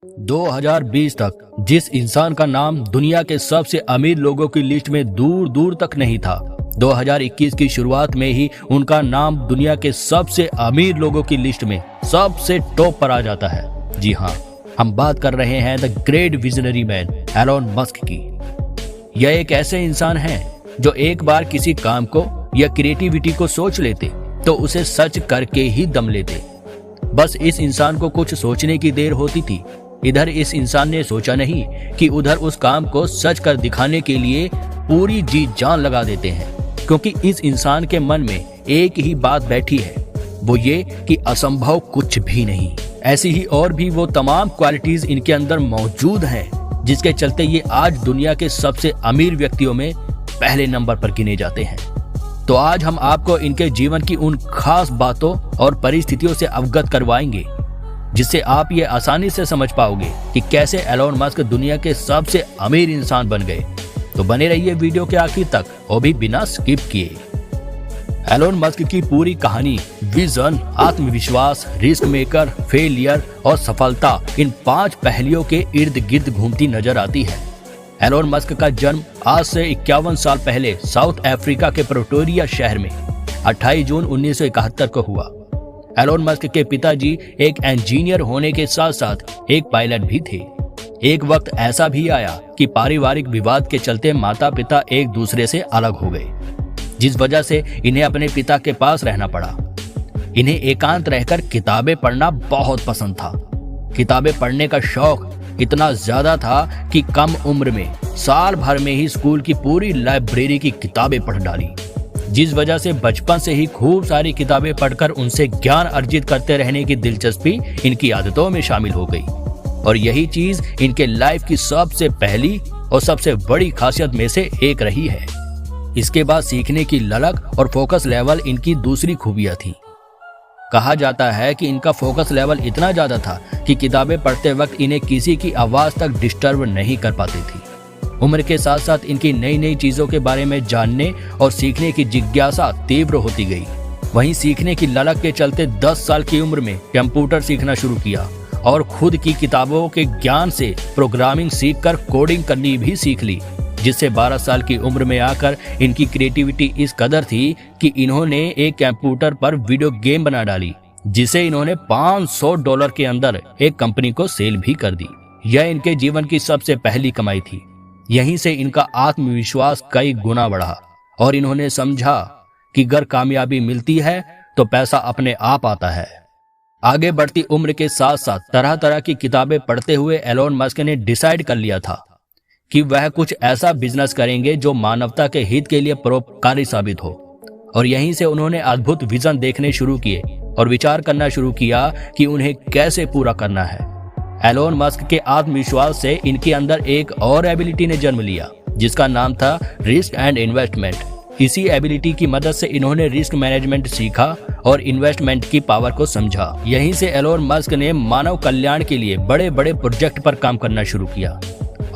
2020 तक जिस इंसान का नाम दुनिया के सबसे अमीर लोगों की लिस्ट में दूर दूर तक नहीं था, 2021 की शुरुआत में ही उनका नाम दुनिया के सबसे अमीर लोगों की लिस्ट में सबसे टॉप पर आ जाता है। जी हाँ, हम बात कर रहे हैं the great visionary man Elon Musk की। यह एक ऐसे इंसान हैं जो एक बार किसी काम को या क्रिएटिविटी को सोच लेते तो उसे सच करके ही दम लेते। बस इस इंसान को कुछ सोचने की देर होती थी। इधर इस इंसान ने सोचा नहीं कि उधर उस काम को सच कर दिखाने के लिए पूरी जी जान लगा देते हैं, क्योंकि इस इंसान के मन में एक ही बात बैठी है, वो ये कि असंभव कुछ भी नहीं। ऐसी ही और भी वो तमाम क्वालिटीज इनके अंदर मौजूद हैं, जिसके चलते ये आज दुनिया के सबसे अमीर व्यक्तियों में पहले नंबर पर गिने जाते हैं। तो आज हम आपको इनके जीवन की उन खास बातों और परिस्थितियों से अवगत करवाएंगे, जिससे आप ये आसानी से समझ पाओगे कि कैसे एलोन मस्क दुनिया के सबसे अमीर इंसान बन गए। तो बने रहिए वीडियो के आखिर तक, और भी बिना स्किप किए। एलोन मस्क की पूरी कहानी विजन, आत्मविश्वास, रिस्क मेकर, फेलियर और सफलता, इन 5 पहलुओं के इर्द गिर्द घूमती नजर आती है। एलोन मस्क का जन्म आज से 51 साल पहले साउथ अफ्रीका के प्रिटोरिया शहर में 28 जून 1971 को हुआ। एलोन मस्क के पिताजी एक इंजीनियर होने के साथ साथ एक पायलट भी थे। एक वक्त ऐसा भी आया कि पारिवारिक विवाद के चलते माता पिता एक दूसरे से अलग हो गए, जिस वजह से इन्हें अपने पिता के पास रहना पड़ा। इन्हें एकांत रहकर किताबें पढ़ना बहुत पसंद था। किताबें पढ़ने का शौक इतना ज्यादा था कि कम उम्र में साल भर में ही स्कूल की पूरी लाइब्रेरी की किताबें पढ़ डाली, जिस वजह से बचपन से ही खूब सारी किताबें पढ़कर उनसे ज्ञान अर्जित करते रहने की दिलचस्पी इनकी आदतों में शामिल हो गई। और यही चीज इनके लाइफ की सबसे पहली और सबसे बड़ी खासियत में से एक रही है। इसके बाद सीखने की ललक और फोकस लेवल इनकी दूसरी खूबियां थी। कहा जाता है कि इनका फोकस लेवल इतना ज्यादा था कि किताबें पढ़ते वक्त इन्हें किसी की आवाज तक डिस्टर्ब नहीं कर पाती थी। उम्र के साथ साथ इनकी नई नई चीजों के बारे में जानने और सीखने की जिज्ञासा तीव्र होती गई। वहीं सीखने की ललक के चलते 10 साल की उम्र में कंप्यूटर सीखना शुरू किया और खुद की किताबों के ज्ञान से प्रोग्रामिंग सीखकर कोडिंग करनी भी सीख ली, जिससे 12 साल की उम्र में आकर इनकी क्रिएटिविटी इस कदर थी कि इन्होंने एक कंप्यूटर पर वीडियो गेम बना डाली, जिसे इन्होंने $500 के अंदर एक कंपनी को सेल भी कर दी। यह इनके जीवन की सबसे पहली कमाई थी। यहीं से इनका आत्मविश्वास कई गुना बढ़ा और इन्होंने समझा कि अगर कामयाबी मिलती है तो पैसा अपने आप आता है। आगे बढ़ती उम्र के साथ साथ तरह तरह की किताबें पढ़ते हुए एलोन मस्क ने डिसाइड कर लिया था कि वह कुछ ऐसा बिजनेस करेंगे जो मानवता के हित के लिए परोपकारी साबित हो। और यहीं से उन्होंने अद्भुत विजन देखने शुरू किए और विचार करना शुरू किया कि उन्हें कैसे पूरा करना है। एलोन मस्क के आत्मविश्वास से इनके अंदर एक और एबिलिटी ने जन्म लिया, जिसका नाम था रिस्क एंड इन्वेस्टमेंट। इसी एबिलिटी की मदद से इन्होंने रिस्क मैनेजमेंट सीखा और इन्वेस्टमेंट की पावर को समझा। यहीं से एलोन मस्क ने मानव कल्याण के लिए बड़े बड़े प्रोजेक्ट पर काम करना शुरू किया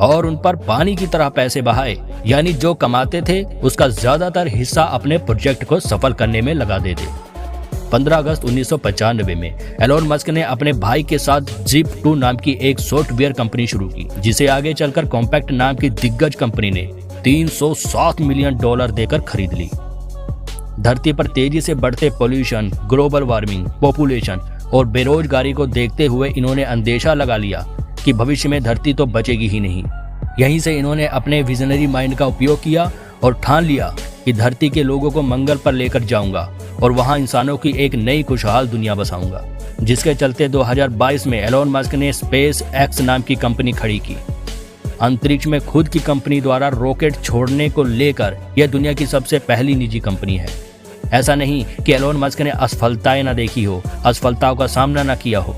और उन पर पानी की तरह पैसे बहाए, यानी जो कमाते थे उसका ज्यादातर हिस्सा अपने प्रोजेक्ट को सफल करने में लगा देते। 15 अगस्त 1995 में एलोन मस्क ने अपने भाई के साथ Zip2 नाम की एक सॉफ्टवेयर कंपनी शुरू की, जिसे आगे चलकर कॉम्पैक्ट नाम की दिग्गज कंपनी ने $307 मिलियन देकर खरीद ली। धरती पर तेजी से बढ़ते पोल्यूशन, ग्लोबल वार्मिंग, पॉपुलेशन और बेरोजगारी को देखते हुए इन्होंने अंदेशा लगा लिया कि भविष्य में धरती तो बचेगी ही नहीं। यहीं से इन्होंने अपने विजनरी माइंड का उपयोग किया और ठान लिया कि धरती के लोगों को मंगल पर लेकर जाऊंगा और वहां इंसानों की एक नई खुशहाल दुनिया बसाऊंगा। जिसके चलते 2022 में एलोन मस्क ने स्पेस एक्स नाम की कंपनी खड़ी की। अंतरिक्ष में खुद की कंपनी द्वारा रॉकेट छोड़ने को लेकर यह दुनिया की सबसे पहली निजी कंपनी है। ऐसा नहीं कि एलोन मस्क ने असफलताएं न देखी हो, असफलताओं का सामना न किया हो।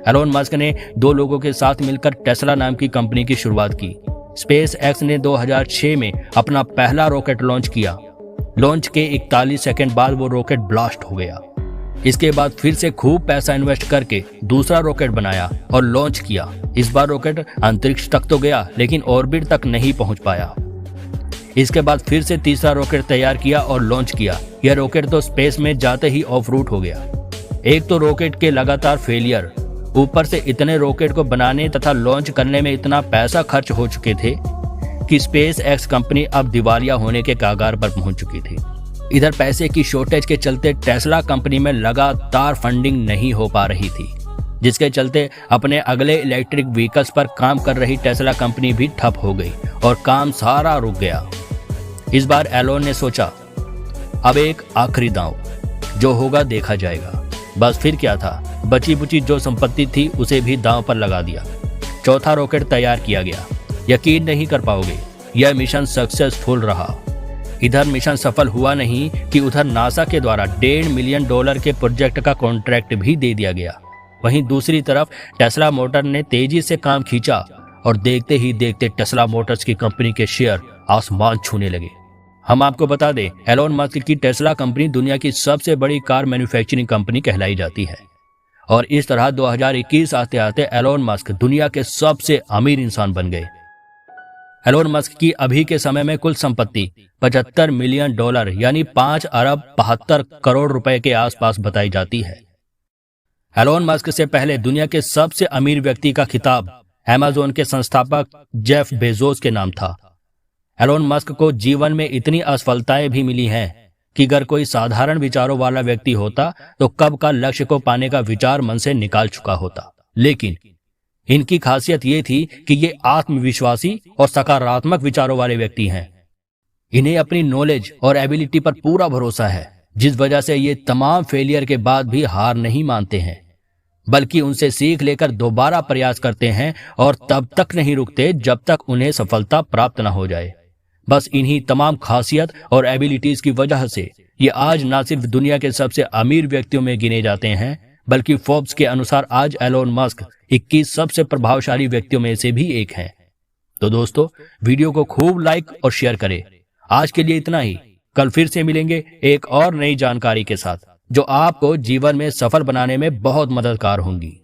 एलोन मस्क ने 2 लोगों के साथ मिलकर टेस्ला नाम की कंपनी की शुरुआत की। स्पेस एक्स ने 2006 में अपना पहला रॉकेट लॉन्च किया। लॉन्च के 41 सेकंड बाद वो रॉकेट ब्लास्ट हो गया। इसके बाद फिर से खूब पैसा इन्वेस्ट करके दूसरा रॉकेट बनाया और लॉन्च किया। इस बार रॉकेट अंतरिक्ष तक तो गया, लेकिन ऑर्बिट तक नहीं पहुंच पाया। इसके बाद फिर से तीसरा रॉकेट तैयार किया और लॉन्च किया। यह रॉकेट तो स्पेस में जाते ही ऑफ रूट हो गया। एक तो रॉकेट के लगातार फेलियर ऊपर से इतने रॉकेट को बनाने तथा लॉन्च करने में इतना पैसा खर्च हो चुके थे कि स्पेस एक्स कंपनी अब दिवालिया होने के कगार पर पहुंच चुकी थी। इधर पैसे की शॉर्टेज के चलते टेस्ला कंपनी में लगातार फंडिंग नहीं हो पा रही थी, जिसके चलते अपने अगले इलेक्ट्रिक व्हीकल्स पर काम कर रही टेस्ला कंपनी भी ठप हो गई और काम सारा रुक गया। इस बार एलोन ने सोचा, अब एक आखिरी दांव, जो होगा देखा जाएगा। बस फिर क्या था, बची बुची जो संपत्ति थी उसे भी दांव पर लगा दिया। चौथा रॉकेट तैयार किया गया। यकीन नहीं कर पाओगे, यह मिशन सक्सेसफुल रहा। इधर मिशन सफल हुआ नहीं कि उधर नासा के द्वारा $1.5 मिलियन के प्रोजेक्ट का कॉन्ट्रैक्ट भी दे दिया गया। वहीं दूसरी तरफ टेस्ला मोटर ने तेजी से काम खींचा और देखते ही देखते टेस्ला मोटर्स की कंपनी के शेयर आसमान छूने लगे। हम आपको बता दें, एलोन मस्क की टेस्ला कंपनी दुनिया की सबसे बड़ी कार मैन्युफैक्चरिंग कंपनी कहलाई जाती है और इस तरह 2021 आते आते एलोन मस्क दुनिया के सबसे अमीर इंसान बन गए। एलोन मस्क की अभी के समय में कुल संपत्ति $75 मिलियन यानी 5 अरब 72 करोड़ रुपए के आसपास बताई जाती है। एलोन मस्क से पहले दुनिया के सबसे अमीर व्यक्ति का खिताब अमेज़न के संस्थापक जेफ बेजोस के नाम था। एलोन मस्क को जीवन में इतनी असफलताएं भी मिली हैं कि अगर कोई साधारण विचारों वाला व्यक्ति होता तो कब का लक्ष्य को पाने का विचार मन से निकाल चुका होता, लेकिन इनकी खासियत ये थी कि ये आत्मविश्वासी और सकारात्मक विचारों वाले व्यक्ति हैं। इन्हें अपनी नॉलेज और एबिलिटी पर पूरा भरोसा है, जिस वजह से ये तमाम फेलियर के बाद भी हार नहीं मानते हैं, बल्कि उनसे सीख लेकर दोबारा प्रयास करते हैं और तब तक नहीं रुकते जब तक उन्हें सफलता प्राप्त न हो जाए। बस इन्हीं तमाम खासियत और एबिलिटीज की वजह से ये आज न सिर्फ दुनिया के सबसे अमीर व्यक्तियों में गिने जाते हैं, बल्कि फोर्ब्स के अनुसार आज एलोन मस्क 21 सबसे प्रभावशाली व्यक्तियों में से भी एक हैं। तो दोस्तों, वीडियो को खूब लाइक और शेयर करें। आज के लिए इतना ही। कल फिर से मिलेंगे एक और नई जानकारी के साथ, जो आपको जीवन में सफल बनाने में बहुत मददगार होंगी।